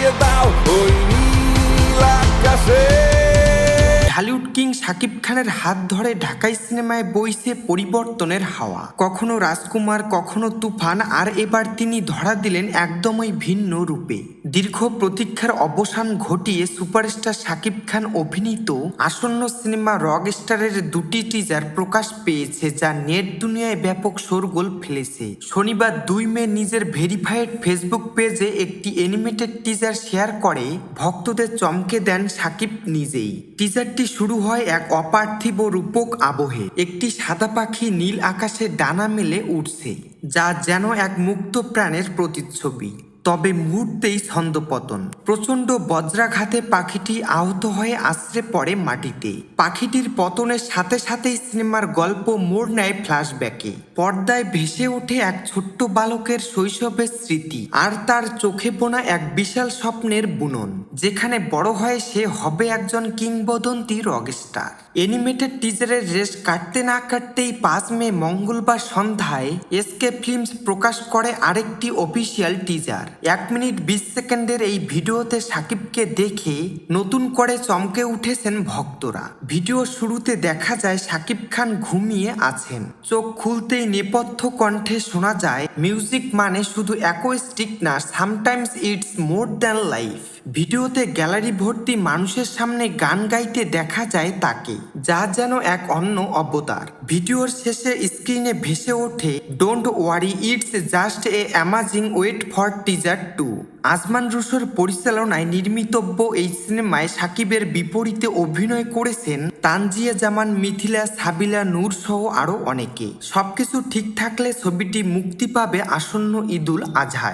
উড়িয়ে দাও ওই নীল আকাশে। ঢালিউড কিং শাকিব খানের হাত ধরে ঢাকাই সিনেমায় বইছে পরিবর্তনের হাওয়া। কখনো রাজকুমার, কখনো তুফান, আর এবার তিনি ধরা দিলেন একদমই ভিন্ন রূপে। দীর্ঘ প্রতীক্ষার অবসান ঘটিয়ে সুপারস্টার শাকিব খান অভিনীত আসন্ন সিনেমা রকস্টারের দুটি টিজার প্রকাশ পেয়েছে, যা নেট দুনিয়ায় ব্যাপক শোরগোল ফেলেছে। শনিবার 2 মে নিজের ভেরিফাইড ফেসবুক পেজে একটি অ্যানিমেটেড টিজার শেয়ার করে ভক্তদের চমকে দেন শাকিব নিজেই। টিজারটি শুরু হয় এক অপার্থিব রূপক আবহে। একটি সাদা পাখি নীল আকাশে ডানা মেলে উঠছে, যা যেন এক মুক্ত প্রাণের প্রতিচ্ছবি। তবে মুহূর্তেই ছন্দপতন। প্রচণ্ড বজ্রাঘাতে পাখিটি আহত হয়ে আছড়ে পড়ে মাটিতে। পাখিটির পতনের সাথে সাথেই সিনেমার গল্প মোড় নেয় ফ্ল্যাশব্যাকে। পর্দায় ভেসে ওঠে এক ছোট্ট বালকের শৈশবের স্মৃতি, আর তার চোখে বোনা এক বিশাল স্বপ্নের বুনন, যেখানে বড় হয়ে সে হবে একজন কিংবদন্তি রকস্টার। অ্যানিমেটেড টিজারের রেশ কাটতে না কাটতেই 5 মে মঙ্গলবার সন্ধ্যায় এসকে ফিল্মস প্রকাশ করে আরেকটি অফিসিয়াল টিজার। 1 মিনিট 20 সেকেন্ডের এই ভিডিওতে শাকিবকে দেখে নতুন করে চমকে উঠেছেন ভক্তরা। ভিডিও শুরুতে দেখা যায় শাকিব খান ঘুমিয়ে আছেন। চোখ খুলতেই নেপথ্য কণ্ঠে শোনা যায়, মিউজিক মানে শুধু অ্যাকোস্টিক না, sometimes it's more than life. ভিডিওতে গ্যালারি ভর্তি মানুষের সামনে গান গাইতে দেখা যায় তাকে, যা যেন এক অন্য অবতার। ভিডিওর শেষে স্ক্রিনে ভেসে ওঠে, don't worry it's just a amazing wait for teaser 2। Ajman রুশোর পরিচালনায় নির্মিতব্য এই সিনেমায় শাকিবের বিপরীতে অভিনয় করেছেন তানজিয়া জামান, মিথিলা, সাবিলা নূর সহ আরও অনেকে। সবকিছু ঠিক থাকলে ছবিটি মুক্তি পাবে আসন্ন ঈদুল আজহায়।